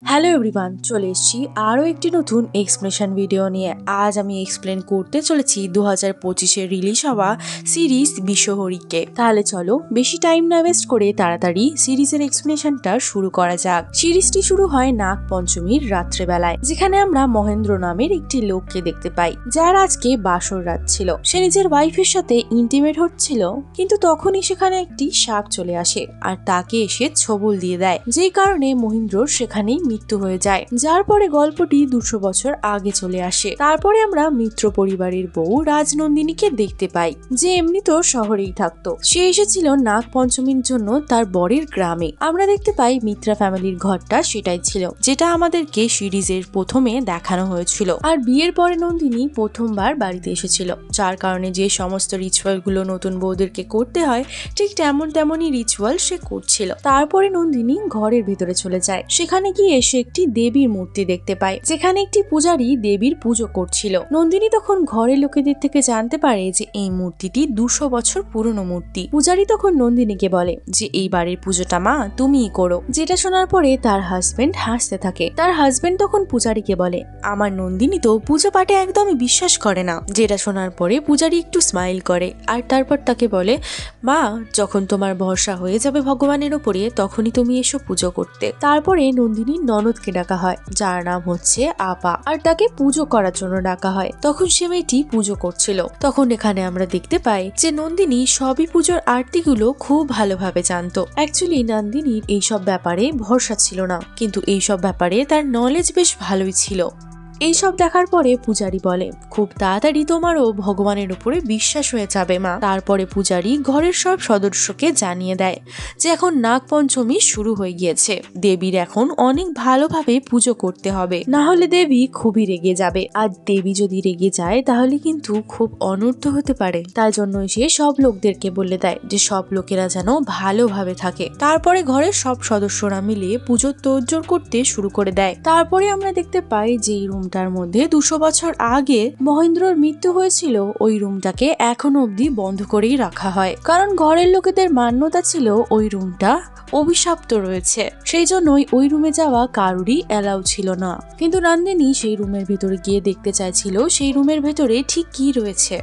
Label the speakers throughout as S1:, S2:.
S1: Hello everyone, চলে এসেছি আরও একটি নতুন এক্সপ্লেনেশন ভিডিও নিয়ে। আজ আমি এক্সপ্লেন করতে চলেছি 2025-এ রিলিজ হওয়া সিরিজ বিশ্বহরীকে। তাহলে চলো বেশি টাইম না ওয়েস্ট করে তাড়াতাড়ি সিরিজের এক্সপ্লেনেশনটা শুরু করা যাক। সিরিজটি শুরু হয় নাগ পঞ্চমীর রাত্রেবেলায়, যেখানে আমরা মহেন্দ্র নামের একটি লোককে দেখতে পাই, যার আজকে বাসর রাত ছিল। সে নিজের ওয়াইফের সাথে ইন্টিমেট হচ্ছিল, কিন্তু তখনই সেখানে একটি সাপ চলে আসে আর তাকে এসে ছবল দিয়ে দেয়, যেই কারণে মহেন্দ্রর সেখানেই মৃত্যু হয়ে যায়। যার পরে গল্পটি 200 বছর আগে চলে আসে। তারপরে আমরা মিত্র পরিবারের বউ রাজনন্দিনীকে দেখতে পাই, যে এমনিতেও শহরেই থাকতো। সে এসেছিল নাগ পঞ্চমীর জন্য তার বরের গ্রামে। আমরা দেখতে পাই মিত্রা ফ্যামিলির ঘরটা সেটাই ছিল, যেটা আমাদেরকে সিরিজের প্রথমে দেখানো হয়েছিল। আর বিয়ের পরে নন্দিনী প্রথমবার বাড়িতে এসেছিল, যার কারণে যে সমস্ত রিচুয়াল গুলো নতুন বউদেরকে করতে হয়, ঠিক তেমনই রিচুয়াল সে করছিল। তারপরে নন্দিনী ঘরের ভিতরে চলে যায়। সেখানে গিয়ে সে একটি দেবীর মূর্তি দেখতে পায়, যেখানে একটি পূজারী দেবীর পুজো করছিল। নন্দিনী তখন ঘরের লোকেদের থেকে জানতে পারে যে এই মূর্তিটি 200 বছর পুরনো মূর্তি। পূজারী তখন নন্দিনীকে বলে যে এই বাড়ির পুজোটা মা তুমিই করো। যেটা শোনার পরে তার হাজবেন্ড হাসতে থাকে। তার হাজবেন্ড তখন পূজারীকে বলে, আমার নন্দিনী তো পুজো পাঠে একদমই বিশ্বাস করে না। যেটা শোনার পরে পূজারী একটু স্মাইল করে আর তারপর তাকে বলে, মা যখন তোমার ভরসা হয়ে যাবে ভগবানের ওপরে, তখনই তুমি এসো পুজো করতে। তারপরে নন্দিনীর ননদকে ডাকা হয়, যার নাম হচ্ছে আপা, আর তাকে পুজো করার জন্য ডাকা হয়। তখন সে মেয়েটি পুজো করছিল। তখন এখানে আমরা দেখতে পাই যে নন্দিনী সবই পুজোর আরতিগুলো খুব ভালোভাবে জানতো। অ্যাকচুয়ালি নন্দিনীর এইসব ব্যাপারে ভরসা ছিল না, কিন্তু এইসব ব্যাপারে তার নলেজ বেশ ভালোই ছিল। এইসব দেখার পরে পূজারী বলে, খুব তাড়াতাড়ি তোমারও ভগবানের উপরে বিশ্বাস হয়ে যাবে মা। তারপরে পূজারী ঘরের সব সদস্যকে জানিয়ে দেয় যে এখন নাগ পঞ্চমী শুরু হয়ে গিয়েছে, দেবীর এখন অনেক ভালোভাবে পুজো করতে হবে, না হলে দেবী খুবই রেগে যাবে। আর দেবী যদি রেগে যায় তাহলে কিন্তু খুব অনর্থ হতে পারে। তাই জন্যই সে সব লোকদেরকে বলে দেয় যে সব লোকেরা যেন ভালোভাবে থাকে। তারপরে ঘরের সব সদস্যরা মিলে পুজোর তোড়জোড় করতে শুরু করে দেয়। তারপরে আমরা দেখতে পাই যে এই রুমটার মধ্যে 200 বছর আগে মহেন্দ্রর মৃত্যু হয়েছিল, ওই রুমটাকে এখনো অব্দি বন্ধ করেই রাখা হয়, কারণ ঘরের লোকেদের মান্যতা ছিল ওই রুমটা অভিশপ্ত রয়েছে। সেই জন্যই ওই রুমে যাওয়া কারুরই অ্যালাউ ছিল না। কিন্তু নন্দিনী সেই রুমের ভেতরে গিয়ে দেখতে চাইছিল সেই রুমের ভেতরে ঠিক কি রয়েছে।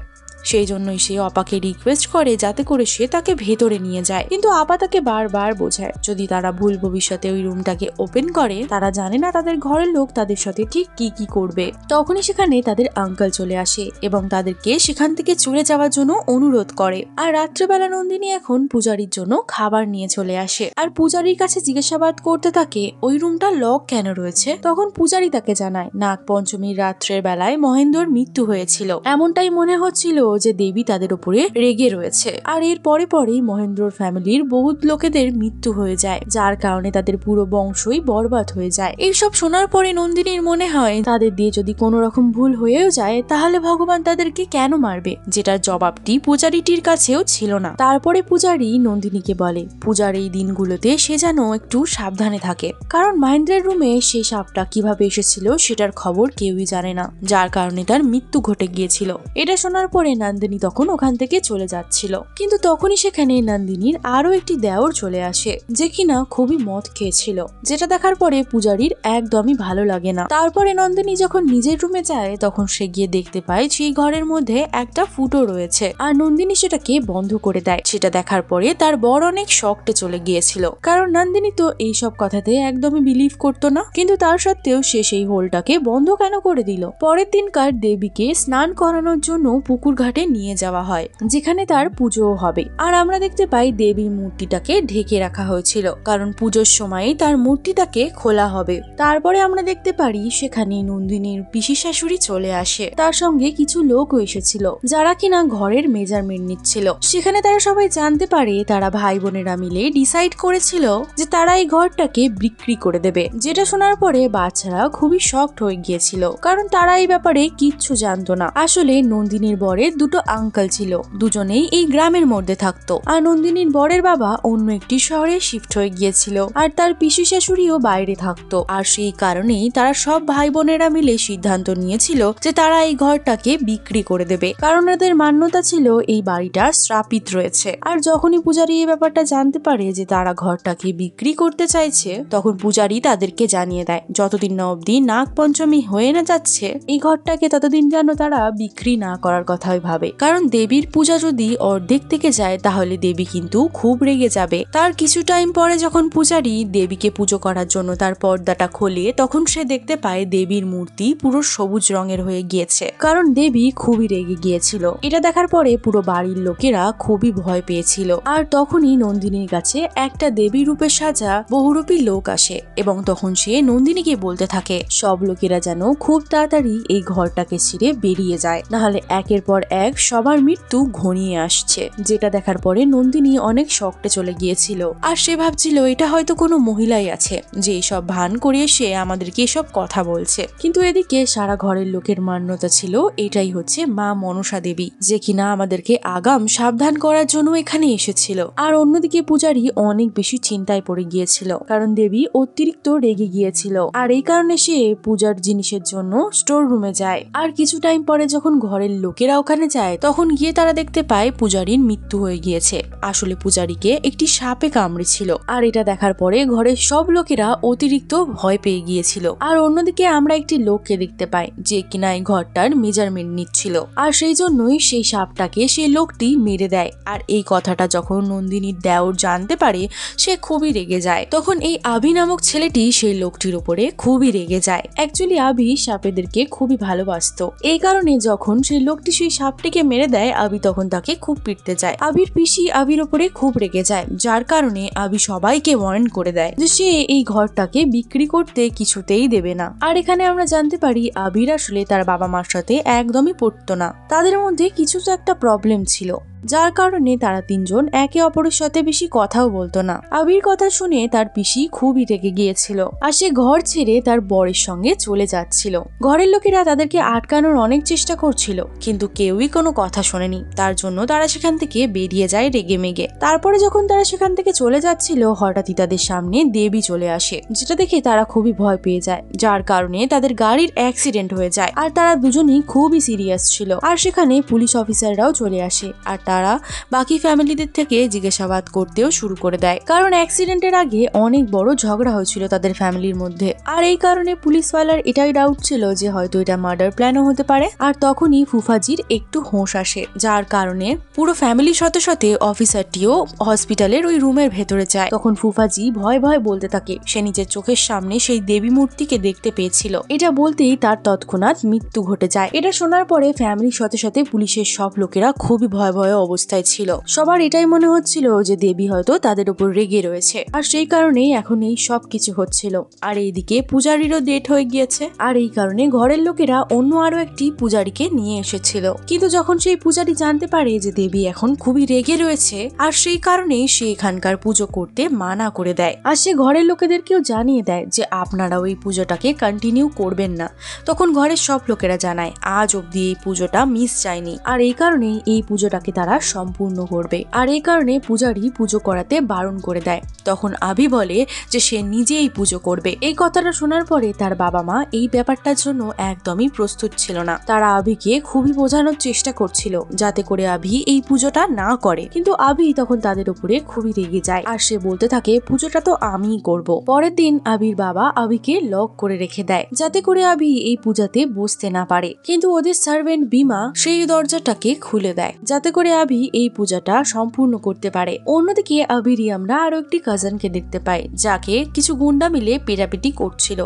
S1: সেই জন্যই সে আপাকে রিকোয়েস্ট করে যাতে করে সে তাকে ভেতরে নিয়ে যায়, কিন্তু আপা তাকে বারবার বোঝায় যদি তারা ভুল ভবিষ্যতে ওই রুমটাকে ওপেন করে, তারা জানে না তাদের ঘরের লোক তাদের সাথে ঠিক কি কি করবে। তখনই সেখানে তাদের আঙ্কেল চলে আসে এবং তাদেরকে সেখান থেকে চলে যাওয়ার জন্য অনুরোধ করে। আর রাত্রেবেলা নন্দিনী এখন পূজারীর জন্য খাবার নিয়ে চলে আসে আর পূজারীর কাছে জিজ্ঞাসাবাদ করতে থাকে ওই রুমটা লক কেন রয়েছে। তখন পূজারী তাকে জানায় নাগ পঞ্চমীর রাত্রের বেলায় মহেন্দ্রর মৃত্যু হয়েছিল, এমনটাই মনে হচ্ছিল যে দেবী তাদের উপরে রেগে রয়েছে। আর এর পরেই মহেন্দ্রর ফ্যামিলির বহুত লোকেদের মৃত্যু হয়ে যায়, যার কারণে তাদের পুরো বংশই বরবাদ হয়ে যায়। এইসব শোনার পরে নন্দিনীর মনে হয় তাদের দিয়ে যদি কোনো রকম ভুল হয়েও যায় তাহলে ভগবান তাদেরকে কেন মারবে, যেটার জবাবটি পূজারীটির কাছেও ছিল না। তারপরে পূজারী নন্দিনীকে বলে পূজার এই দিনগুলোতে সে যেন একটু সাবধানে থাকে, কারণ মহেন্দ্রের রুমে সেই সাপটা কিভাবে এসেছিল সেটার খবর কেউই জানে না, যার কারণে তার মৃত্যু ঘটে গিয়েছিল। এটা শোনার পরে নন্দিনী তখন ওখান থেকে চলে যাচ্ছিল, কিন্তু তখনই সেখানে নন্দিনীর আরো একটি দেওর চলে আসে, যে কিনা খুবই মদ খেয়েছিল। যেটা দেখার পরে পূজারীর একদমই ভালো লাগে না। তারপরে নন্দিনী যখন নিজের রুমে যায় তখন সে গিয়ে দেখতে পায় সেই ঘরের মধ্যে একটা ফুটো রয়েছে, আর নন্দিনী সেটাকে বন্ধ করে দেয়। সেটা দেখার পরে তার বর অনেক শকটে চলে গিয়েছিল, কারণ নন্দিনী তো এইসব কথাতে একদমই বিলিভ করতো না, কিন্তু তার সত্ত্বেও সে সেই হোলটাকে বন্ধ কেন করে দিল। পরের দিনকার দেবীকে স্নান করানোর জন্য পুকুর ঘাটে নিয়ে যাওয়া হয়, যেখানে তার পুজোও হবে। আর আমরা দেখতে পাই দেবীর মূর্তিটাকে ঢেকে রাখা হয়েছিল, কারণ পুজোর সময় তার মূর্তিটাকে খোলা হবে। তারপরে আমরা দেখতে পারি সেখানে নন্দিনীর পিসি শাশুড়ি চলে আসে, তার সঙ্গে কিছু লোকও এসেছিল যারা কিনা ঘরের মেজারমেন্ট নিচ্ছিল। সেখানে তারা সবাই জানতে পারে তারা ভাই বোনেরা মিলে ডিসাইড করেছিল যে তারা এই ঘরটাকে বিক্রি করে দেবে। যেটা শোনার পরে বাচ্চারা খুবই শকড হয়ে গিয়েছিল, কারণ তারা এই ব্যাপারে কিচ্ছু জানতো না। আসলে নন্দিনীর বরে দুটো আঙ্কেল ছিল, দুজনেই এই গ্রামের মধ্যে থাকতো। আর নন্দিনীর বরের বাবা অন্য একটি শহরে শিফট হয়ে গিয়েছিল, আর তার পিসি শাশুড়িও বাইরে থাকতো। আর সেই কারণেই তারা সব ভাই বোনেরা মিলে সিদ্ধান্ত নিয়েছিল যে তারা এই ঘরটাকে বিক্রি করে দেবে, কারণ এদের মান্যতা ছিল এই বাড়িটা শ্রাপিত রয়েছে। আর যখনই পূজারী এই ব্যাপারটা জানতে পারে যে তারা ঘরটাকে বিক্রি করতে চাইছে, তখন পূজারী তাদেরকে জানিয়ে দেয় যতদিন না অব্দি নাগ পঞ্চমী হয়ে না যাচ্ছে এই ঘরটাকে ততদিন যেন তারা বিক্রি না করার কথাই ভাবে, কারণ দেবীর পূজা যদি অর্ধেক থেকে যায় তাহলে দেবী কিন্তু খুব রেগে যাবে। তার কিছু টাইম পরে যখন পূজারী দেবীকে পুজো করার জন্য তার পর্দাটা খোলে, তখন সে দেখতে পায় দেবীর মূর্তি পুরো সবুজ রঙের হয়ে গিয়েছে, কারণ দেবী খুবই রেগে গিয়েছিল। এটা দেখার পরে পুরো বাড়ির লোকেরা খুবই ভয় পেয়েছিল। আর তখনই নন্দিনীর কাছে একটা দেবী রূপে সাজা বহুরূপী লোক আসে, এবং তখন সে নন্দিনীকে বলতে থাকে সব লোকেরা যেন খুব তাড়াতাড়ি এই ঘরটাকে ছিঁড়ে বেরিয়ে যায়, নাহলে একের পর এক সবার মৃত্যু ঘনিয়ে আসছে। যেটা দেখার পরে নন্দিনী অনেক শক্টে চলে গিয়েছিল, আর সে ভাবছিল এটা হয়তো কোনো মহিলাই আছে যে সব ভান করিয়ে সে আমাদেরকে এসব কথা বলছে। কিন্তু এদিকে সারা ঘরের লোকের মান্যতা ছিল এটাই হচ্ছে মা মনসা দেবী, যে কিনা আমাদেরকে আগাম সাবধান করার জন্য এখানে এসেছিল। আর অন্যদিকে পূজারী অনেক বেশি চিন্তায় পড়ে গিয়েছিল, কারণ দেবী অতিরিক্ত রেগে গিয়েছিল। আর এই কারণে সে পূজার জিনিসের জন্য স্টোর রুমে যায়। আর কিছু টাইম পরে যখন ঘরের লোকেরা ওখানে যায়, তখন গিয়ে তারা দেখতে পায় পূজারীর মৃত্যু হয়ে গিয়েছে। আসলে পূজারীকে একটি সাপে কামড়েছিল। আর এটা দেখার পরে ঘরের সব লোকেরা অতিরিক্ত ভয় পেয়ে গিয়েছিল। আর অন্যদিকে আমরা একটি লোককে দেখতে পাই যে কিনা এই ঘরটার মেজারমেন্ট নিচ্ছিল, আর সেই জন্যই সেই সাপটাকে সেই লোকটি মেরে দেয়। আর এই কথাটা যখন নন্দিনীর দেওর জানতে পারে, সে খুবই রেগে যায়। তখন এই আভি নামক ছেলেটি সেই লোকটির উপরে খুবই রেগে যায়। অ্যাকচুয়ালি আভি সাপেদেরকে খুবই ভালোবাসতো, এই কারণে যখন সেই লোকটি সেই সাপটিকে মেরে দেয়, আভি তখন তাকে খুব পিটতে যায়। আভির পিসি আভির উপরে খুব রেগে যায়, যার কারণে আভি সবাইকে ওয়ার্ন করে দেয় যে সে এই ঘরটাকে বিক্রি করতে কিছুতেই দেবে না। আর এখানে আমরা জানতে পারি আভির আসলে তার বাবা মার সাথে একদমই পড়তো না, তাদের মধ্যে কিছু তো একটা প্রবলেম ছিল, যার কারণে তারা তিনজন একে অপরের সাথে বেশি কথাও বলতো না। আবির কথা শুনে তার পিসি খুবই রেগে গিয়েছিল, আর সে ঘর ছেড়ে তার বরের সঙ্গে চলে যাচ্ছিল। ঘরের লোকেরা তাদেরকে আটকানোর অনেক চেষ্টা করছিল, কিন্তু কেউই কোনো কথা শোনেনি। তার জন্য তারা সেখান থেকে বেরিয়ে যায় রেগে মেগে। তারপরে যখন তারা সেখান থেকে চলে যাচ্ছিল, হঠাৎই তাদের সামনে দেবী চলে আসে, যেটা দেখে তারা খুবই ভয় পেয়ে যায়, যার কারণে তাদের গাড়ির অ্যাক্সিডেন্ট হয়ে যায়। আর তারা দুজনই খুবই সিরিয়াস ছিল। আর সেখানে পুলিশ অফিসাররাও চলে আসে, আর তারা বাকি ফ্যামিলিদের থেকে জিজ্ঞাসাবাদ করতেও শুরু করে দেয়, কারণ অ্যাক্সিডেন্টের আগে অনেক বড় ঝগড়া হয়েছিল তাদের ফ্যামিলির মধ্যে। আর এই কারণে পুলিশওয়ালার এটাই ডাউট ছিল যে হয়তো এটা মার্ডার প্ল্যানও হতে পারে। আর তখনই ফুফাজির একটু হোঁশ আসে, যার কারণে পুরো ফ্যামিলির সাথে সাথে অফিসারটিও হসপিটালের ওই রুমের ভেতরে যায়। তখন ফুফাজি ভয় ভয় বলতে থাকে সে নিজের চোখের সামনে সেই দেবী মূর্তিকে দেখতে পেয়েছিল। এটা বলতেই তার তৎক্ষণাৎ মৃত্যু ঘটে যায়। এটা শোনার পরে ফ্যামিলির সাথে সাথে পুলিশের সব লোকেরা খুবই ভয় ভয় অবস্থায় ছিল। সবার এটাই মনে হচ্ছিল যে দেবী হয়তো তাদের উপর রেগে রয়েছে, আর সেই কারণেই এখন এই সব কিছু হচ্ছিল। আর এইদিকে পূজারীরও ডেট হয়ে গিয়েছে, আর এই কারণে ঘরের লোকেরা অন্য আরো একটি পূজারীকে নিয়ে এসেছিল। কিন্তু যখন সেই পূজারী জানতে পারে যে দেবী এখন খুবই রেগে রয়েছে, আর সেই কারণেই সে এখানকার পুজো করতে মানা করে দেয়। আর সে ঘরের লোকেদেরকেও জানিয়ে দেয় যে আপনারাও এই পুজোটাকে কন্টিনিউ করবেন না। তখন ঘরের সব লোকেরা জানায় আজ অব্দি এই পুজোটা মিস যায়নি, আর এই কারণেই এই পুজোটাকে তারা সম্পূর্ণ করবে। আর এই কারণে পূজারী পুজো করাতে বারণ করে দেয়। তখন আভি বলে যে সে নিজেই পুজো করবে। এই কথাটা শোনার পরে তার বাবা মা এই ব্যাপারটার জন্য একদমই প্রস্তুত ছিল না। তারা আভিকে খুবই বোঝানোর চেষ্টা করছিল যাতে করে আভি এই পুজোটা না করে, কিন্তু আভি তখন তাদের উপরে খুবই রেগে যায়, আর সে বলতে থাকে পুজোটা তো আমিই করব। পরের দিন আভির বাবা আভিকে লক করে রেখে দেয় যাতে করে আভি এই পূজাতে বসতে না পারে, কিন্তু ওদের সার্ভেন্ট বিমা সেই দরজাটাকে খুলে দেয় যাতে করে আভি এই পূজাটা সম্পূর্ণ করতে পারে। অন্যদিকে আভিরই আমরা আরো একটি কাজিনকে দেখতে পাই যাকে কিছু গুন্ডা মিলে পেটাপিটি করছিল।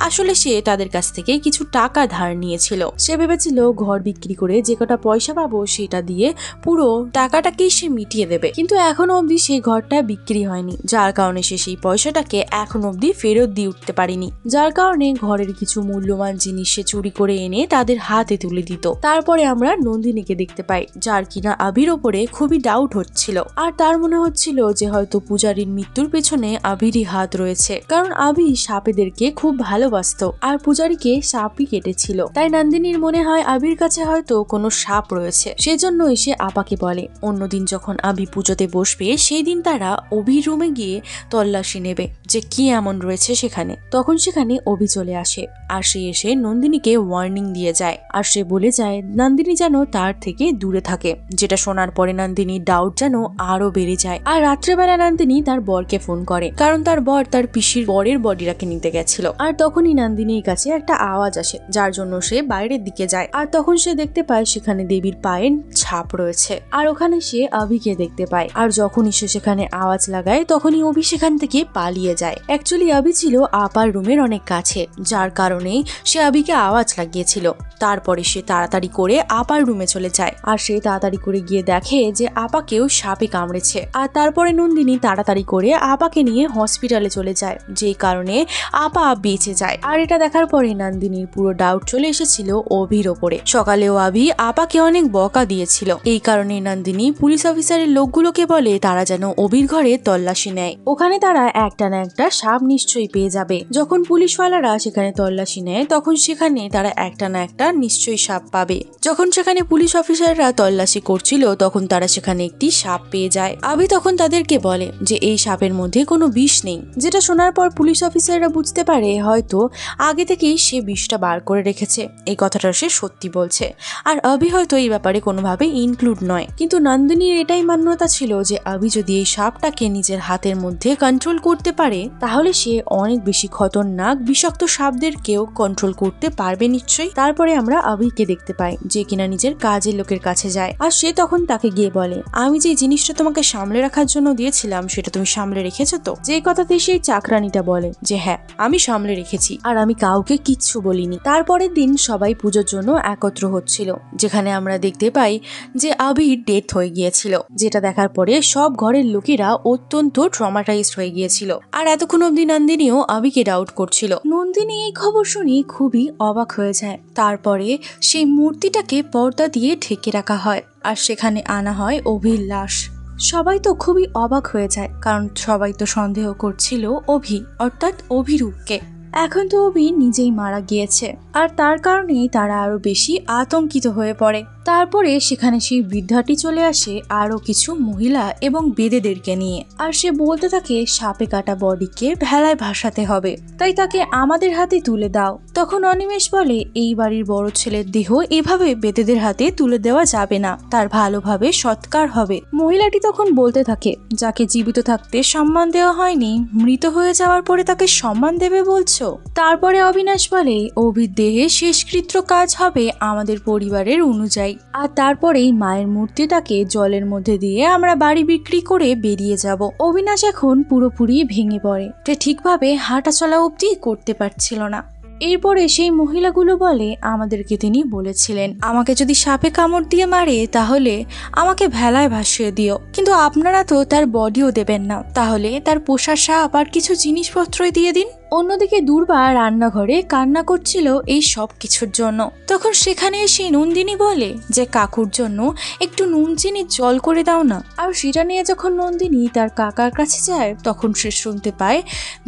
S1: আসলে সে তাদের কাছ থেকে কিছু টাকা ধার নিয়েছিল। সে ভেবেছিল ঘর বিক্রি করে যে কটা পয়সা পাবো সেটা দিয়ে পুরো টাকাটাকেই সে মিটিয়ে দেবে, কিন্তু এখনো অবধি সেই ঘরটা বিক্রি হয়নি, যার কারণে সে সেই পয়সাটাকে এখন অবধি ফেরত দিয়ে উঠতে পারেনি। যার কারণে ঘরের কিছু মূল্যবান জিনিস সে চুরি করে এনে তাদের হাতে তুলে দিত। তারপরে আমরা নন্দিনীকে দেখতে পাই যার কিনা আবির ওপরে খুবই ডাউট হচ্ছিল আর তার মনে হচ্ছিল যে হয়তো পূজারীর মৃত্যুর পেছনে আবিরই হাত রয়েছে, কারণ আবি সাপেদেরকে খুব ভালোবাসতো আর পূজারীকে সাপই কেটেছিল। তাই নন্দিনীর মনে হয় আবির কাছে হয়তো কোনো সাপ রয়েছে, সেজন্যই সে আপাকে বলে অন্যদিন যখন আবি পুজোতে বসবে সেই দিন তারা অভির রুমে গিয়ে তল্লাশি নেবে যে কি এমন রয়েছে সেখানে। তখন সেখানে অভি চলে আসে আর সে এসে নন্দিনীকে ওয়ার্নিং দিয়ে যায় আর সে বলে যায় নন্দিনী যেন তার থেকে দূরে থাকে, যেটা শোনার পরে নন্দিনীর ডাউট যেন আরো বেড়ে যায়। আর রাত্রেবেলা নন্দিনী তার বরকে ফোন করে, কারণ তার বর তার পিসির বরের বডিটাকে নিতে গেছিল। আর তখনই নন্দিনীর কাছে একটা আওয়াজ আসে, যার জন্য সে বাইরের দিকে যায় আর তখন সে দেখতে পায় সেখানে দেবীর পায়ের ছাপ রয়েছে আর ওখানে সে অভিকে দেখতে পায়। আর যখনই সে সেখানে আওয়াজ লাগায় তখনই অভি সেখান থেকে পালিয়ে যায়। অ্যাকচুয়ালি অভি ছিল আপার রুমের অনেক কাছে, যার কারণেই সে অভিকে আওয়াজ লাগিয়েছিল। তারপরে সে তাড়াতাড়ি করে আপার রুমে চলে যায় আর সে তাড়াতাড়ি করে গিয়ে দেখে যে আপাকেও সাপে কামড়েছে। আর তারপরে নন্দিনী তাড়াতাড়ি করে আপাকে নিয়ে হসপিটালে চলে যায়, যেই কারণে আপা বেঁচে যায়। আর এটা দেখার পরে নন্দিনীর পুরো ডাউট চলে এসেছিল অভির ওপরে। সকালেও আবি আপাকে অনেক বকা দিয়েছিল, এই কারণে নন্দিনী পুলিশ অফিসারের লোকগুলোকে বলে তারা যেন অভির ঘরে তল্লাশি নেয়, ওখানে তারা একটা না একটা সাপ নিশ্চয়ই পেয়ে যাবে। যখন পুলিশওয়ালারা সেখানে তল্লাশি নেয় তখন সেখানে তারা একটা না একটা নিশ্চয়ই সাপ পাবে। যখন সেখানে পুলিশ অফিসাররা তল্লাশি করছিল তখন তারা সেখানে একটি সাপ পেয়ে যায়। আবি তখন তাদেরকে বলে যে এই সাপের মধ্যে কোনো বিষ নেই, যেটা শোনার পর পুলিশ অফিসাররা বুঝতে পারে হয়তো আগে থেকেই সে বিষটা বার করে রেখেছে, এই কথাটা সে সত্যি বলছে। আর আবি হয়তো এই ব্যাপারে কোনোভাবে ইনক্লুড নয়, কিন্তু নন্দিনীর এটাই মান্যতা ছিল যে আবি যদি এই সাপটাকে নিজের হাতের মধ্যে কন্ট্রোল করতে পারে তাহলে সে অনেক বেশি খতরনাক বিষাক্ত সাপদেরকেও কন্ট্রোল করতে পারবে নিশ্চয়ই। তারপরে আমরা আবিকে দেখতে পাই যে কিনা নিজের কাজের লোকের কাছে যায় আর সে তখন তাকে গিয়ে বলে আমি যে জিনিসটা তোমাকে সামলে রাখার জন্য দিয়েছিলাম সেটা তুমি সামলে রেখেছো তো? যে কথাতে সেই চাকরানিটা বলে যে হ্যাঁ আমি সামলে রেখেছি আর আমি কাউকে কিচ্ছু বলিনি। তারপরের দিন সবাই পুজোর জন্য একত্র হচ্ছিল, যেখানে আমরা দেখতে পাই যে আবির ডেথ হয়ে গিয়েছিল, যেটা দেখার পরে সব ঘরের লোকেরা অত্যন্ত ট্রমাটাইজড হয়ে গিয়েছিল। আর এতক্ষণ অব্দি নন্দিনীও আবিকে ডাউট করছিল। নন্দিনী এই খবর শুনে খুবই অবাক হয়ে যায়। তারপরে সেই মূর্তিটাকে পর্দা দিয়ে ঢেকে রাখা হয় আর সেখানে আনা হয় অভির লাশ। সবাই তো খুবই অবাক হয়ে যায়, কারণ সবাই তো সন্দেহ করছিল অভি অর্থাৎ অভিরূপকে। এখন তো অভি নিজেই মারা গিয়েছে আর তার কারণেই তারা আরো বেশি আতঙ্কিত হয়ে পড়ে। তারপরে সেখানে সেই বৃদ্ধাটি চলে আসে আরো কিছু মহিলা এবং বেদেদেরকে নিয়ে, আর সে বলতে থাকে সাপে কাটা বডিকে ভেলায় ভাসাতে হবে, তাই তাকে আমাদের হাতে তুলে দাও। তখন অনিমেষ বলে এই বাড়ির বড় ছেলের দেহ এভাবে বেদেদের হাতে তুলে দেওয়া যাবে না, তার ভালোভাবে সৎকার হবে। মহিলাটি তখন বলতে থাকে যাকে জীবিত থাকতে সম্মান দেওয়া হয়নি মৃত হয়ে যাওয়ার পরে তাকে সম্মান দেবে বলছো? তারপরে অবিনাশ বলে অভির দেহে শেষকৃত্য কাজ হবে আমাদের পরিবারের অনুযায়ী, আর তারপরেই মায়ের মূর্তিটাকে জলের মধ্যে দিয়ে আমরা বাড়ি বিক্রি করে বেরিয়ে যাব। অবিনাশ এখন পুরোপুরি ভেঙে পড়ে, সে ঠিকভাবে হাঁটা চলা অবধি করতে পারছিল না। এরপরে সেই মহিলাগুলো বলে আমাদেরকে তিনি বলেছিলেন আমাকে যদি সাপে কামড় দিয়ে মারে তাহলে আমাকে ভেলায় ভাসিয়ে দিও, কিন্তু আপনারা তো তার বডিও দেবেন না, তাহলে তার পোষার সাপ আর কিছু জিনিসপত্রই দিয়ে দিন। অন্যদিকে দুর্বা রান্নাঘরে কান্না করছিল এই সব কিছুর জন্য। তখন সেখানে এসে নন্দিনী বলে যে কাকুর জন্য একটু নুন চিনির জল করে দাও না। আর সেটা নিয়ে যখন নন্দিনী তার কাকার কাছে যায় তখন সে শুনতে পায়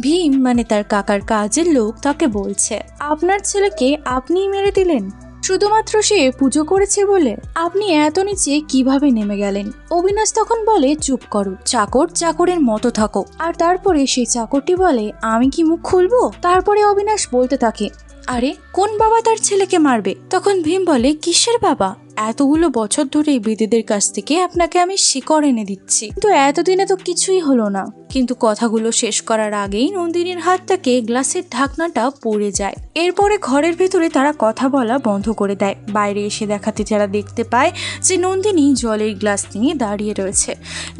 S1: ভীম মানে তার কাকার কাজের লোক তাকে বলছে আপনার ছেলেকে আপনিই মেরে দিলেন, শুধুমাত্র সে পুজো করেছে বলে আপনি এত নিচে কিভাবে নেমে গেলেন। অবিনাশ তখন বলে চুপ করো, চাকর চাকরের মতো থাকো। আর তারপরে সেই চাকরটি বলে আমি কি মুখ খুলবো? তারপরে অবিনাশ বলতে থাকে আরে কোন বাবা তার ছেলেকে মারবে? তখন ভীম বলে কিসের বাবা, এতগুলো বছর ধরে বেদেদের কাছ থেকে আপনাকে আমি শিকড় এনে দিচ্ছি, কিন্তু এতদিনে তো কিছুই হলো না। কিন্তু কথাগুলো শেষ করার আগেই নন্দিনীর হাত থেকে গ্লাসের ঢাকনাটা পড়ে যায়। এরপরে ঘরের ভেতরে তারা কথা বলা বন্ধ করে দেয়। বাইরে এসে দেখাতে যারা দেখতে পায় যে নন্দিনী জলের গ্লাস নিয়ে দাঁড়িয়ে রয়েছে।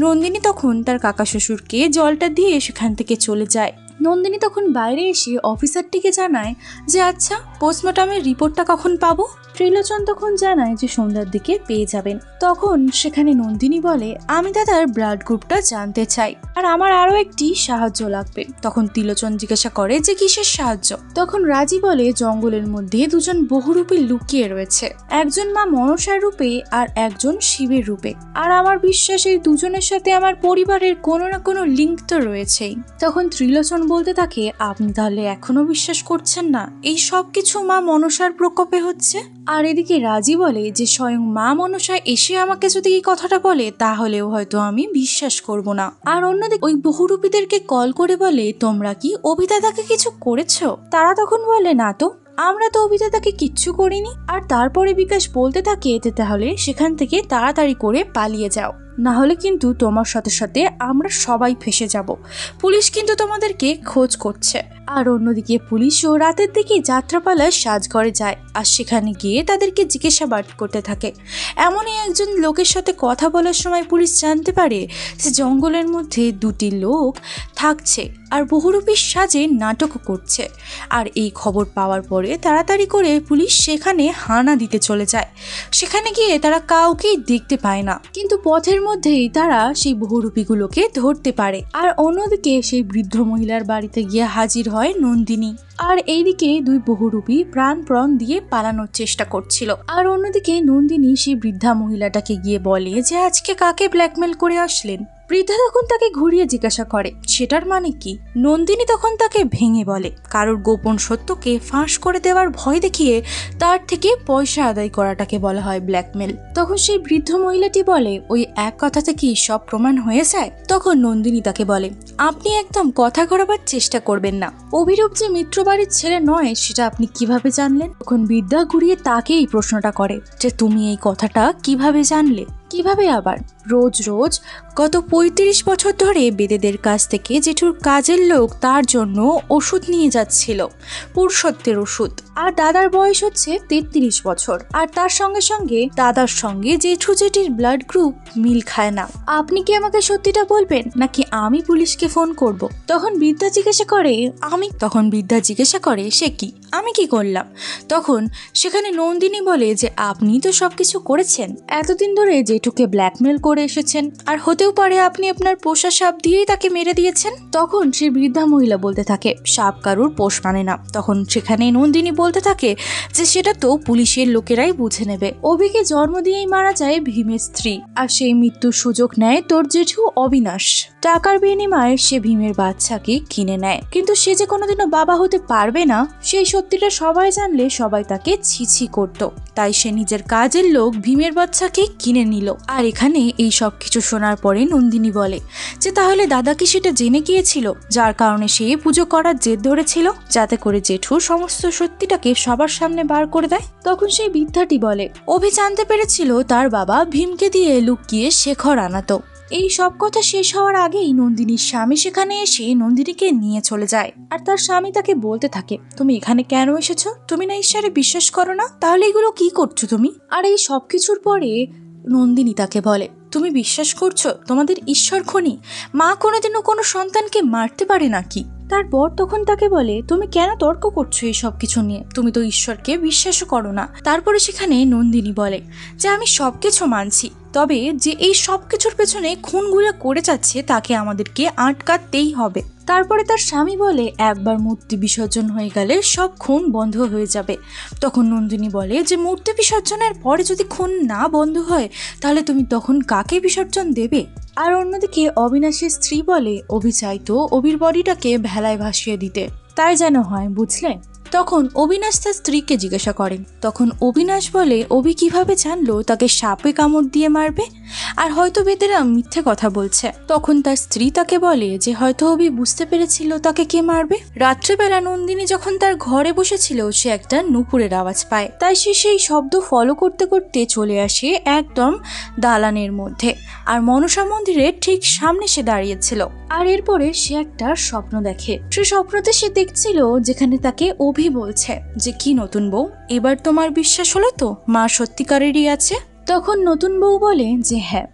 S1: নন্দিনী তখন তার কাকা শ্বশুরকে জলটা দিয়ে সেখান থেকে চলে যায়। নন্দিনী তখন বাইরে এসে অফিসারটিকে জানায় যে আচ্ছা পোস্টমর্টমের রিপোর্টটা কখন পাবো। ত্রিলোচন তখন জানায় যে সন্ধ্যার দিকে পেয়ে যাবেন। তখন সেখানে নন্দিনী বলে আমি দাদার ব্লাড গ্রুপটা জানতে চাই আর আমার আরো একটি সাহায্য লাগবে। তখন ত্রিলোচন জিজ্ঞাসা করে যে কিসের সাহায্য। তখন রাজি বলে জঙ্গলের মধ্যে দুজন বহুরূপী লুকিয়ে রয়েছে, একজন মা মনসার রূপে আর একজন শিবের রূপে, আর আমার বিশ্বাস এই দুজনের সাথে আমার পরিবারের কোনো না কোনো লিঙ্ক তো রয়েছেই। তখন ত্রিলোচন বলতে থাকে আপনি তাহলে এখনো বিশ্বাস করছেন না এই সব কিছু মা মনসার প্রকোপে হচ্ছে? আর এদিকে রাজি বলে যে স্বয়ং মা মনসা এসে আমাকে যদি এই কথাটা বলে তাহলেও হয়তো আমি বিশ্বাস করব না। আর অন্যদিকে ওই বহুরূপীদেরকে কল করে বলে তোমরা কি অভিদাদাকে কিছু করেছো? তারা তখন বলে না তো, আমরা তো অভিদাদাকে কিচ্ছু করিনি। আর তারপরে বিকাশ বলতে থাকে এতে তাহলে সেখান থেকে তাড়াতাড়ি করে পালিয়ে যাও, না হলে কিন্তু তোমার সাথে সাথে আমরা সবাই ফেসে যাব। পুলিশ কিন্তু তোমাদেরকে খোঁজ করছে। আর অন্যদিকে পুলিশও রাতের দিকে যাত্রাপালার সাজঘরে যায় আর সেখানে গিয়ে তাদেরকে জিজ্ঞাসাবাদ করতে থাকে। এমনই একজন লোকের সাথে কথা বলার সময় পুলিশ জানতে পারে যে জঙ্গলের মধ্যে দুটি লোক থাকছে আর বহুরূপীর সাজে নাটক করছে। আর এই খবর পাওয়ার পরে তাড়াতাড়ি করে পুলিশ সেখানে হানা দিতে চলে যায়। সেখানে গিয়ে তারা কাউকেই দেখতে পায় না, কিন্তু পথের মধ্যেই তারা সেই বহুরূপীগুলোকে ধরতে পারে। আর অন্যদিকে সেই বৃদ্ধ মহিলার বাড়িতে গিয়ে হাজির হয় নন্দিনী। আর এইদিকে দুই বহুরূপী প্রাণ দিয়ে পালানোর চেষ্টা করছিল। আর অন্যদিকে নন্দিনী সেই বৃদ্ধা মহিলাটাকে গিয়ে বলে যে আজকে কাকে ব্ল্যাকমেল করে আসলেন। বৃদ্ধা তখন তাকে ঘুরিয়ে জিজ্ঞাসা করে সেটার মানে কি। নন্দিনী তখন তাকে ভেঙে বলে কারোর গোপন সত্যকে ফাঁস করে দেওয়ার ভয় দেখিয়ে তার থেকে পয়সা আদায় করাটাকে বলা হয় ব্ল্যাকমেল। তখন সেই বৃদ্ধ মহিলাটি বলে ওই এক কথাতে কি সব প্রমাণ হয়ে যায়? তখন নন্দিনী তাকে বলে আপনি একদম কথা ঘোরাবার চেষ্টা করবেন না, অভিরূপ যে মিত্র বাড়ির ছেলে নয় সেটা আপনি কিভাবে জানলেন? তখন বিদ্যা ঘুরিয়ে তাকে এই প্রশ্নটা করে যে তুমি এই কথাটা কিভাবে জানলে? কিভাবে আবার? রোজ রোজ গত ৩৫ বছর ধরে বেদেদের কাছ থেকে জেঠুর কাজের লোক তার জন্য ওষুধ নিয়ে যাচ্ছিল, পুরুষত্বের ওষুধ। আর দাদার বয়স হচ্ছে ৩৩ বছর। আর তার সঙ্গে সঙ্গে দাদার সঙ্গে জেঠু জেঠির ব্লাড গ্রুপ মিল খায় না। আপনি কি আমাকে সত্যিটা বলবেন নাকি আমি পুলিশকে ফোন করব? তখন বিদ্যা জিজ্ঞাসা করে সে কি, আমি কি করলাম? তখন সেখানে নন্দিনী বলে যে আপনি তো সবকিছু করেছেন, এতদিন ধরে জেঠুকে ব্ল্যাকমেল করে এসেছেন, আর হতেও পারে আপনি আপনার পোষা সাপ দিয়েই তাকে মেরে দিয়েছেন। তখন সে বৃদ্ধা মহিলা বলতে থাকে সাপ কারুর পোষ মানে না। তখন সেখানে নন্দিনী বলতে থাকে যে সেটা তো পুলিশের লোকেরাই বুঝে নেবে। অভিকে জন্ম দিয়েই মারা যায় ভীমের স্ত্রী, আর সেই মৃত্যুর সুযোগ নেয় তোর জেঠু অবিনাশ। টাকার বিনিময়ে সে ভীমের বাচ্চাকে কিনে নেয়, কিন্তু সে যে কোনোদিনও বাবা হতে পারবে না সেই সত্যিটা সবাই জানলে সবাই তাকে ছিছি করত। তাই সে নিজের কাজের লোক ভীমের বাচ্চাকে কিনে নিল। আর এখানে এই সব কিছু শোনার পরে নন্দিনী বলে যে তাহলে দাদা কি সেটা জেনে গিয়েছিল, যার কারণে সে পুজো করার জেদ ধরেছিল যাতে করে জেঠু সমস্ত সত্যিটাকে সবার সামনে বার করে দেয়। তখন সেই বৃদ্ধাটি বলে অভি জানতে পেরেছিল তার বাবা ভীমকে দিয়ে লুকিয়ে শেখর আনাতো। এই সব কথা শেষ হওয়ার আগেই নন্দিনীর স্বামী সেখানে এসে নন্দিনীকে নিয়ে চলে যায়। আর তার স্বামী তাকে বলতে থাকে তুমি এখানে কেন এসেছো? তুমি না ঈশ্বরে বিশ্বাস করো না? তাহলে এগুলো কি করছো তুমি? আর এই সব কিছুর পরে নন্দিনী তাকে বলে তুমি বিশ্বাস করছো তোমাদের ঈশ্বর খনি? মা কোনোদিনও কোনো সন্তানকে মারতে পারে নাকি? তারপর তখন তাকে বলে তুমি কেন তর্ক করছো এই সব কিছু নিয়ে? তুমি তো ঈশ্বরকে বিশ্বাসও করো না। তারপরে সেখানে নন্দিনী বলে যে আমি সবকিছু মানছি, তবে যে এই সব কিছুর পেছনে খুনগুলো করে যাচ্ছে তাকে আমাদেরকে আটকাতেই হবে। তারপরে তার স্বামী বলে একবার মূর্তি বিসর্জন হয়ে গেলে সব খুন বন্ধ হয়ে যাবে। তখন নন্দিনী বলে যে মূর্তি বিসর্জনের পরে যদি খুন না বন্ধ হয় তাহলে তুমি তখন কাকে বিসর্জন দেবে? আর অন্যদিকে অবিনাশের স্ত্রী বলে অভি চাইতো অভির বডিটাকে ভেলায় ভাসিয়ে দিতে, তাই যেন হয়, বুঝলে? তখন অবিনাশ তার স্ত্রীকে জিজ্ঞাসা করেন। তখন অবিনাশ বলে অভি কিভাবে জানলো তাকে সাপে কামড় দিয়ে মারবে, আর হয়তো বেদেরা মিথ্যে কথা বলছে। তখন তার স্ত্রী তাকে বলে যে হয়তো অভি বুঝতে পেরেছিল তাকে কে মারবে। রাত্রেবেলা নন্দিনী যখন তার ঘরে বসেছিল সে একটা নুপুরের আওয়াজ পায়, তাই সে সেই শব্দ ফলো করতে করতে চলে আসে একদম দালানের মধ্যে। আর মনসা মন্দিরের ঠিক সামনে সে দাঁড়িয়েছিল। আর এরপরে সে একটা স্বপ্ন দেখে। সে স্বপ্নতে সে দেখছিল যেখানে তাকে অভি বলছে যে কি নতুন বউ, এবার তোমার বিশ্বাস হলো তো মা সত্যিকারেরই আছে? তখন নতুন বউ বলে যে হ্যাঁ।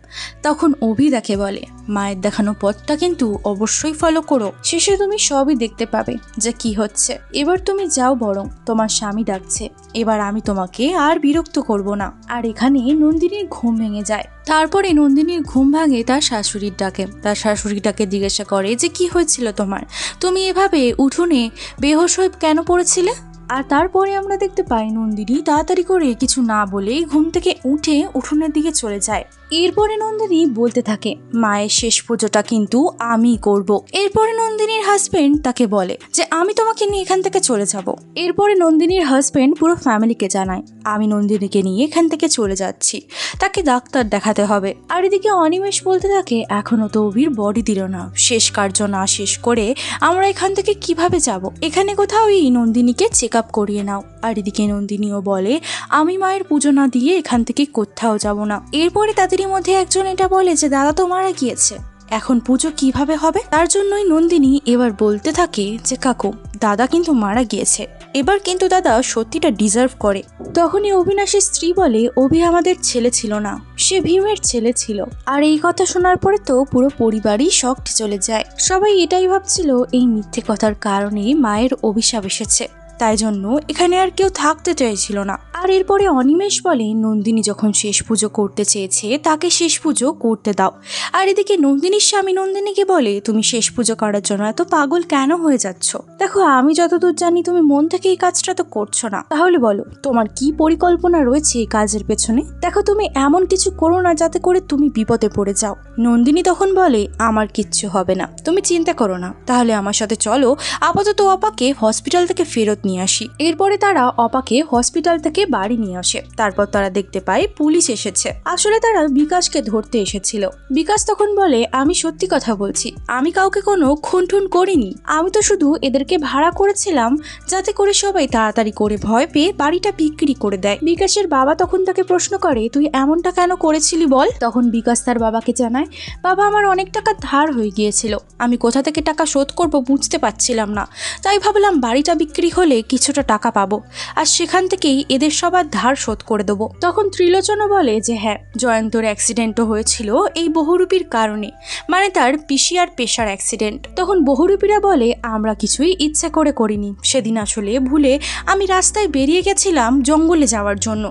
S1: তখন অভি তাকে বলে মায়ের দেখানো পথটা কিন্তু অবশ্যই ফলো করো, শেষে তুমি সবই দেখতে পাবে যে কি হচ্ছে। এবার তুমি যাও, বরং তোমার স্বামী ডাকছে, এবার আমি তোমাকে আর বিরক্ত করব না। আর এখানে নন্দিনীর ঘুম ভেঙে যায়। তারপরে নন্দিনীর ঘুম ভাঙে তার শাশুড়ির ডাকে। তার শাশুড়িটাকে জিজ্ঞাসা করে যে কি হয়েছিল তোমার, তুমি এভাবে উঠোনে বেহোশ হয়ে কেন পড়েছিলে। আর তারপরে আমরা দেখতে পাই নন্দিনী তাড়াতাড়ি করে কিছু না বলেই ঘুম থেকে উঠে উঠোনের দিকে চলে যায়। এরপরে নন্দিনী বলতে থাকে মায়ের শেষ পুজোটা কিন্তু আমি করব। এরপরে নন্দিনীর হাজবেন্ড তাকে বলে যে আমি তোমাকে নিয়ে এখান থেকে চলে যাব। এরপরে নন্দিনীর হাজবেন্ড পুরো ফ্যামিলিকে জানায় আমি নন্দিনীকে নিয়ে এখান থেকে চলে যাচ্ছি, তাকে ডাক্তার দেখাতে হবে। আর এদিকে অনিমেষ বলতে থাকে এখনো তো অভির বডি দিল না, শেষ কার্য না শেষ করে আমরা এখান থেকে কিভাবে যাব, এখানে কোথাও এই নন্দিনীকে চেক আপ করিয়ে নাও। আর এদিকে নন্দিনীও বলে আমি মায়ের পুজো না দিয়ে এখান থেকে কোথাও যাব না। এরপরে তাদেরই মধ্যে একজন এটা বলে যে দাদা তো মারা গিয়েছে, এখন পুজো কিভাবে হবে। তার জন্যই নন্দিনী এবার বলতে থাকে যে কাকু দাদা কিন্তু মারা গিয়েছে, এবার কিন্তু দাদা সত্যিটা ডিজার্ভ করে। তখনই অবিনাশের স্ত্রী বলে অভি আমাদের ছেলে ছিল না, সে ভীমের ছেলে ছিল। আর এই কথা শোনার পরে তো পুরো পরিবারই শকড চলে যায়। সবাই এটাই ভাবছিল এই মিথ্যে কথার কারণেই মায়ের অভিশাপ এসেছে, তাই জন্য এখানে আর কেউ থাকতে চাইছিল না। আর এরপরে অনিমেষ বলে নন্দিনী যখন শেষ পুজো করতে চেয়েছে তাকে শেষ পুজো করতে দাও। আর এদিকে নন্দিনীর স্বামী নন্দিনীকে বলে তুমি শেষ পুজো করার জন্য এত পাগল কেন হয়ে যাচ্ছ, দেখো আমি যতদূর জানি তুমি মন থেকে এই কাজটা তো করছো না, তাহলে বলো তোমার কি পরিকল্পনা রয়েছে এই কাজের পেছনে। দেখো তুমি এমন কিছু করো না যাতে করে তুমি বিপদে পড়ে যাও। নন্দিনী তখন বলে আমার কিচ্ছু হবে না, তুমি চিন্তা করো না, তাহলে আমার সাথে চলো আপাতত অপাকে হসপিটাল থেকে ফেরত নিয়ে আসি। এরপরে তারা অপাকে হসপিটাল থেকে বাড়ি নিয়ে আসে। তারপর তারা দেখতে পায় পুলিশ এসেছে। আসলে তারা বিকাশকে ধরতে এসেছিল। বিকাশ তখন বলে আমি সত্যি কথা বলছি, আমি কাউকে কোনো খুনটুন করিনি, আমি তো শুধু এদেরকে ভাড়া করেছিলাম যাতে করে সবাই তাড়াতাড়ি করে ভয় পেয়ে বাড়িটা বিক্রি করে দেয়। বিকাশের বাবা তখন তাকে প্রশ্ন করে তুই এমনটা কেন করেছিলি বল। তখন বিকাশ তার বাবাকে জানায় বাবা আমার অনেক টাকা ধার হয়ে গিয়েছিল, আমি কোথা থেকে টাকা শোধ করব বুঝতে পারছিলাম না, তাই ভাবলাম বাড়িটা বিক্রি হলে কিছুটা টাকা পাবো আর সেখান থেকেই এদের সবার ধার শোধ করে দেবো। তখন ত্রিলোচনা বলে যে হ্যাঁ জয়ন্তর অ্যাক্সিডেন্টও হয়েছিল এই বহুরূপীর কারণে, মানে তার পিসি আর পেশার অ্যাক্সিডেন্ট। তখন বহুরূপীরা বলে আমরা কিছুই ইচ্ছা করে করিনি, সেদিন আসলে ভুলে আমি রাস্তায় বেরিয়ে গেছিলাম জঙ্গলে যাওয়ার জন্য,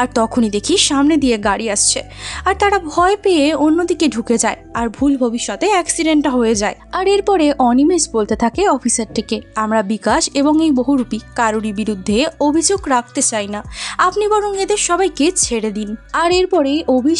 S1: আর তখনই দেখি সামনে দিয়ে গাড়ি আসছে আর তারা ভয় পেয়ে অন্যদিকে ঢুকে যায় আর ভুল ভবিষ্যতে অ্যাক্সিডেন্টটা হয়ে যায়। আর এরপরে অনিমেষ বলতে থাকে অফিসারটিকে আমরা বিকাশ এবং এই বহুরূপী কারোরই বিরুদ্ধে অভিযোগ রাখতে চাই না, আপনি বরং এদের সবাইকে ছেড়ে দিন। আর এরপরে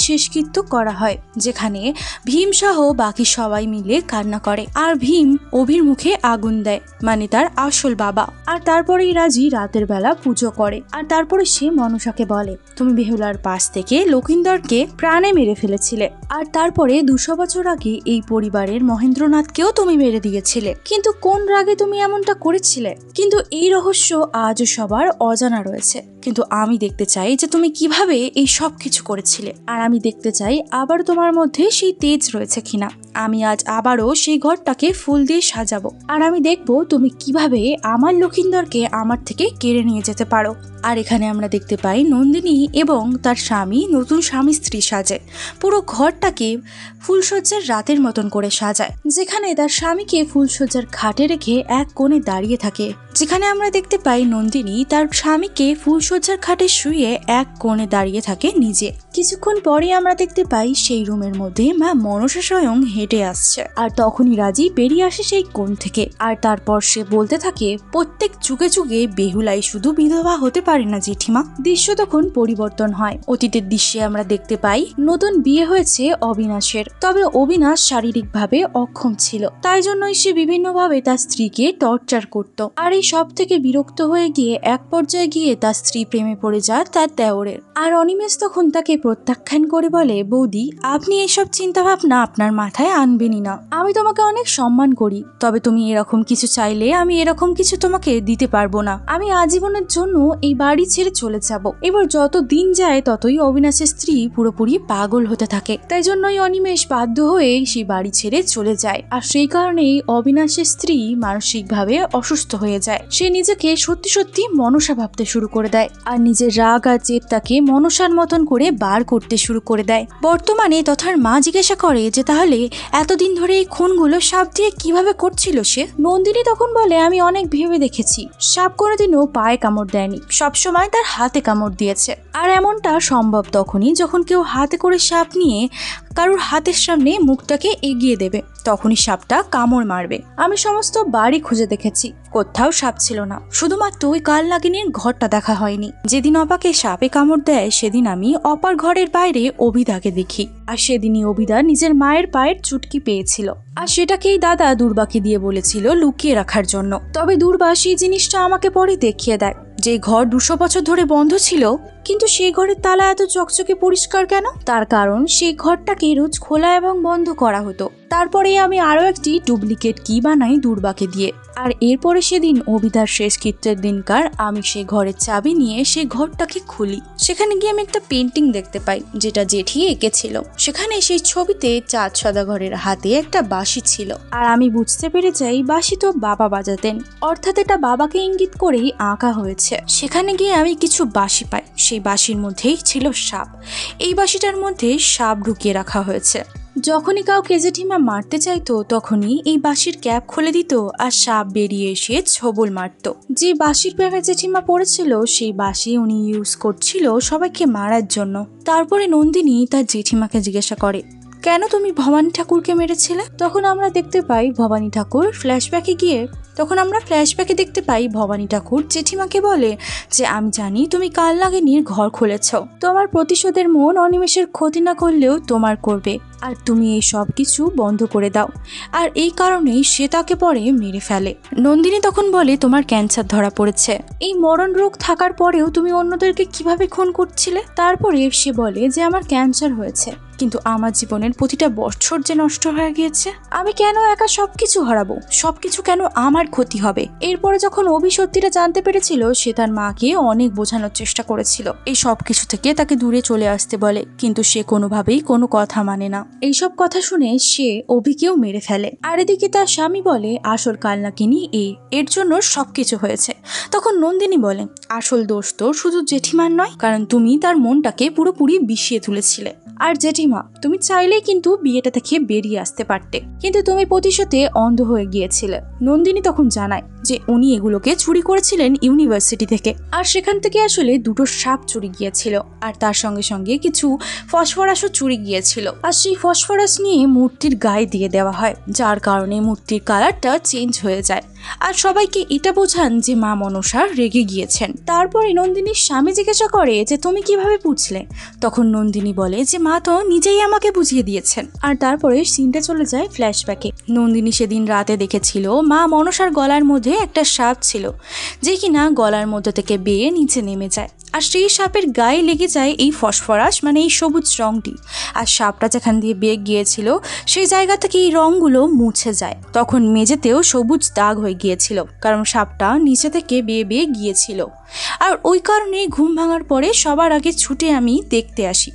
S1: শেষকৃত্য করা হয় যেখানে ভীম সহ বাকি সবাই মিলে কান্না করে আর ভীম অভির মুখে আগুন দেয়, মানে তার আসল বাবা। আর তারপরেই রাজি রাতের বেলা পুজো করে আর তারপরে সে মনসাকে বলে তুমি বেহুলার পাশ থেকে লক্ষিন্দরকে প্রাণে মেরে ফেলেছিলে, আর তারপরে 200 বছর আগে এই পরিবারের মহেন্দ্রনাথকেও তুমি মেরে দিয়েছিলে, কিন্তু কোন রাগে তুমি এমনটা করেছিলে। কিন্তু এই রহস্য আজও সবার অজানা রয়েছে, কিন্তু আমি দেখতে চাই যে তুমি কিভাবে এই সব কিছু করেছিলে, আর আমি দেখতে চাই আবার তোমার মধ্যে সেই তেজ রয়েছে কিনা। আমি আজ আবারও সেই ঘরটাকে ফুল দিয়ে সাজাবো আর আমি দেখবো তুমি কিভাবে আমার লক্ষিন্দরকে আমার থেকে কেড়ে নিয়ে যেতে পারো। আর এখানে আমরা দেখতে পাই নন্দিনী এবং তার স্বামী নতুন স্বামী স্ত্রী সাজে, পুরো ঘরটাকে ফুলসজ্জার রাতের মতন করে সাজায়, যেখানে তার স্বামীকে ফুলসজ্জার খাটে রেখে এক কোণে দাঁড়িয়ে থাকে, যেখানে আমরা দেখতে পাই নন্দিনী তার স্বামীকে ফুলসজ্জার খাটে শুয়ে এক কোণে দাঁড়িয়ে থাকে নিজে। কিছুক্ষণ পরে আমরা দেখতে পাই সেই রুমের মধ্যে মা মনসা স্বয়ং হেঁটে আসছে আর তখনই রাজি বেরিয়ে আসে সেই কোণ থেকে। আর তারপর সে বলতে থাকে প্রত্যেক যুগে যুগে বেহুলাই শুধু বিধবা হতে পারে না জেঠিমা। দৃশ্য তখন পরিবর্তন হয়, অতীতের দৃশ্যে আমরা দেখতে পাই নতুন বিয়ে হয়েছে অবিনাশের, তবে অবিনাশ শারীরিকভাবে অক্ষম ছিল, তাই জন্যই সে বিভিন্নভাবে তার স্ত্রীকে টর্চার করত। আর এই সব থেকে বিরক্ত হয়ে গিয়ে এক পর্যায়ে গিয়ে তার স্ত্রী প্রেমে পড়ে যায় তার দেওরের। আর অনিমেষ তখন তাকে প্রত্যাখ্যান করে বলে বৌদি আপনি এসব চিন্তা ভাবনা আপনার মাথায় আনবেনই না, আমি তোমাকে অনেক সম্মান করি, তবে তুমি এরকম কিছু চাইলে আমি এরকম কিছু তোমাকে দিতে পারবো না, আমি আজীবনের জন্য এই বাড়ি ছেড়ে চলে যাব। এবার যত দিন যায় ততই অবিনাশের স্ত্রী পুরোপুরি পাগল হতে থাকে, তাই জন্যই অনিমেষ বাধ্য হয়ে সেই বাড়ি ছেড়ে চলে যায়। আর সেই কারণেই অবিনাশের স্ত্রী মানসিকভাবে অসুস্থ হয়ে যায়, সে নিজেকে সত্যি সত্যি মনসা ভাবতে শুরু করে দেয়। আর নিজের রাগ আর জেদটাকে মনসার মতন করে বার করতে শুরু করে দেয়। বর্তমানে তথার মা জিজ্ঞাসা করে যে তাহলে এতদিন ধরে এই খুনগুলো সাপ দিয়ে কিভাবে করছিল সে। নন্দিনী তখন বলে আমি অনেক ভেবে দেখেছি, সাপ কোনোদিনও পায়ে কামড় দেয়নি, সবসময় তার হাতে কামড় দিয়েছে। আর এমনটা সম্ভব তখনই যখন কেউ হাতে করে সাপ নিয়ে কারোর হাতের সামনে মুখটাকে এগিয়ে দেবে, তখনই সাপটা কামড় মারবে। আমি সমস্ত বাড়ি খুঁজে দেখেছি, কোথাও সাপ ছিল না, শুধুমাত্র ওই কাল নাগিনীর ঘরটা দেখা হয়নি। যেদিন অপাকে সাপে কামড় দেয় সেদিন আমি অপার ঘরের বাইরে অভিদাকে দেখি, আর সেদিনই অভিদা নিজের মায়ের পায়ের চুটকি পেয়েছিল, আর সেটাকেই দাদা দুর্বাকে দিয়ে বলেছিল লুকিয়ে রাখার জন্য। তবে দুর্বা সেই জিনিসটা আমাকে পরে দেখিয়ে দেয়, যে ঘর 200 বছর ধরে বন্ধ ছিল, কিন্তু সেই ঘরের তালা এত চকচকে পরিষ্কার কেন? তার কারণ সেই ঘরটাকে রোজ খোলা এবং বন্ধ করা হতো। তারপরে আমি আরো একটি ডুপ্লিকেট কি বানাই দুর্বাকে দিয়ে। আর এরপরে সেদিন অভিদার শেষ কৃত্যের দিনকার আমি সেই ঘরের চাবি নিয়ে সেই ঘরটাকে খুলি। সেখানে গিয়ে আমি একটা পেন্টিং দেখতে পাই যেটা জেঠি এঁকেছিল। সেখানে সেই ছবিতে চাঁদ সদাগরের হাতে একটা বাঁশি ছিল, আর আমি বুঝতে পেরে যাই বাঁশি তো বাবা বাজাতেন, অর্থাৎ এটা বাবাকে ইঙ্গিত করেই আঁকা হয়েছে। সেখানে গিয়ে আমি কিছু বাঁশি পাই, সেই বাঁশির মধ্যেই ছিল সাপ। এই বাঁশিটার মধ্যে সাপ ঢুকিয়ে রাখা হয়েছে। যখনই কাউকে জেঠিমা মারতে চাইতো তখনই এই বাঁশির ক্যাপ খুলে দিত আর সাপ বেরিয়ে এসে ছবল মারত। যে বাঁশির প্যাকে জেঠিমা পড়েছিল সেই বাঁশি উনি ইউজ করছিল সবাইকে মারার জন্য। তারপরে নন্দিনী তার জেঠিমাকে জিজ্ঞাসা করে কেন তুমি ভবানী ঠাকুরকে মেরেছিলে? তখন আমরা দেখতে পাই ভবানী ঠাকুর দেখতে পাই ভবানী ঠাকুর জেঠিমাকে বলে যে আমি জানি তুমি কাল নাগিনীর ঘর খুলেছ, তোমার প্রতিশোধের মন অনিমেষের ক্ষতি না করলেও তোমার করবে, আর তুমি এই সব কিছু বন্ধ করে দাও। আর এই কারণেই সে তাকে পরে মেরে ফেলে। নন্দিনী তখন বলে তোমার ক্যান্সার ধরা পড়েছে, এই মরণ রোগ থাকার পরেও তুমি অন্যদেরকে কিভাবে খুন করছিলে? তারপরে সে বলে যে আমার ক্যান্সার হয়েছে, কিন্তু আমার জীবনের প্রতিটা বছর যে নষ্ট হয়ে গিয়েছে, আমি কেন একা সবকিছু হারাবো? সবকিছু কেন আমার ক্ষতি হবে? এরপরে যখন অভি সত্যিটা জানতে পেরেছিল সে তার মাকে অনেক বোঝানোর চেষ্টা করেছিল, এই সবকিছু থেকে তাকে দূরে চলে আসতে বলে, কিন্তু সে কোনোভাবেই কোনো কথা মানে না। এইসব কথা শুনে সে অভিকেও মেরে ফেলে। আর এদিকে তার স্বামী বলে আসল কালনাগিনী এর জন্য সবকিছু হয়েছে। তখন নন্দিনী বলে আসল দোষ তো শুধু জেঠিমার নয়, কারণ তুমি তার মনটাকে পুরোপুরি বিষিয়ে তুলেছিলে। আর জেঠিমা তুমি চাইলেই কিন্তু বিয়েটা থেকে বেরিয়ে আসতে পারতে, কিন্তু তুমি প্রতিশোধে অন্ধ হয়ে গিয়েছিলে। নন্দিনী তখন জানায় যে উনি এগুলোকে চুরি করেছিলেন ইউনিভার্সিটি থেকে, আর সেখান থেকে আসলে 2টো সাপ চুরি গিয়েছিল, আর তার সঙ্গে সঙ্গে কিছু ফসফরাসও চুরি গিয়েছিল। আর সেই ফসফরাস নিয়ে মূর্তির গায়ে দিয়ে দেওয়া হয়, যার কারণে মূর্তির কালারটা চেঞ্জ হয়ে যায়। আর সবাইকে এটা বোঝান যে মা মনসা রেগে গিয়েছেন। তারপরে নন্দিনীর স্বামী জিজ্ঞাসা করে যে তুমি কিভাবে বুঝলে? তখন নন্দিনী বলে যে মা তো নিজেই আমাকে বুঝিয়ে দিয়েছেন। আর তারপরে সিনটা চলে যায় ফ্ল্যাশব্যাকে। নন্দিনী সেদিন রাতে দেখেছিল মা মনসার গলার মধ্যে একটা সাপ ছিল, যে কিনা গলার মধ্যে থেকে বেয়ে নিচে নেমে যায়, আর সেই সাপের গায়ে লেগে যায় এই ফসফরাস মানে এই সবুজ রংটি। আর সাপটা যেখান দিয়ে বেয়ে গিয়েছিল সেই জায়গা থেকে এই রংগুলো মুছে যায়। তখন মেঝেতেও সবুজ দাগ হয়ে গিয়েছিল, কারণ সাপটা নিচে থেকে বেয়ে বেয়ে গিয়েছিল। আর ওই কারণে ঘুম ভাঙার পরে সবার আগে ছুটে আমি দেখতে আসি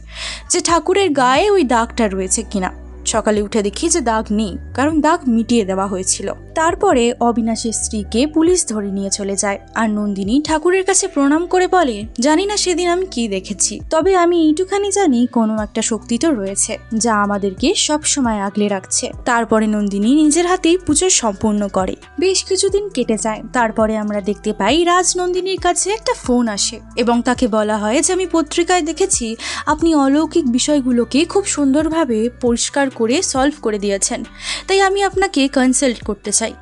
S1: যে ঠাকুরের গায়ে ওই দাগটা রয়েছে কিনা। সকালে উঠে দেখি যে দাগ নেই, কারণ দাগ মিটিয়ে দেওয়া হয়েছিল। তারপরে অবিনাশের স্ত্রীকে পুলিশ ধরে নিয়ে চলে যায়, আর নন্দিনী ঠাকুরের কাছে প্রণাম করে বলে জানি না সেদিন আমি কি দেখেছি, তবে আমি এইটুখানি জানি কোনো একটা শক্তি তো রয়েছে যা আমাদেরকে সব সময় আগলে রাখছে। তারপরে নন্দিনী নিজের হাতেই পুজো সম্পূর্ণ করে। বেশ কিছুদিন কেটে যায়। তারপরে আমরা দেখতে পাই রাজ নন্দিনীর কাছে একটা ফোন আসে এবং তাকে বলা হয় যে আমি পত্রিকায় দেখেছি আপনি অলৌকিক বিষয়গুলোকে খুব সুন্দরভাবে পরিষ্কার করে সলভ করে দিয়েছেন, তাই আমি আপনাকে কনসাল্ট করতে চাই।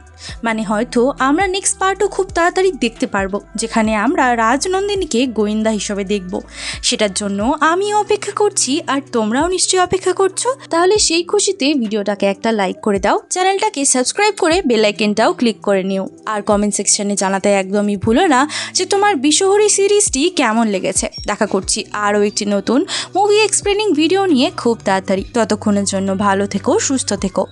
S1: মানে হয়তো আমরা নেক্সট পার্টও খুব তাড়াতাড়ি দেখতে পারবো, যেখানে আমরা রাজনন্দিনীকে গোয়েন্দা হিসেবে দেখব। সেটার জন্য আমি অপেক্ষা করছি, আর তোমরাও নিশ্চয়ই অপেক্ষা করছো। তাহলে সেই খুশিতে ভিডিওটাকে একটা লাইক করে দাও, চ্যানেলটাকে সাবস্ক্রাইব করে বেল আইকনটাও ক্লিক করে নিও, আর কমেন্ট সেকশনে জানাতে একদমই ভুলো না যে তোমার বিশ্বহরী সিরিজটি কেমন লেগেছে। দেখা করছি আরও একটি নতুন মুভি এক্সপ্লেনিং ভিডিও নিয়ে খুব তাড়াতাড়ি। ততক্ষণের জন্য ভালো থেকো, সুস্থ থেকো।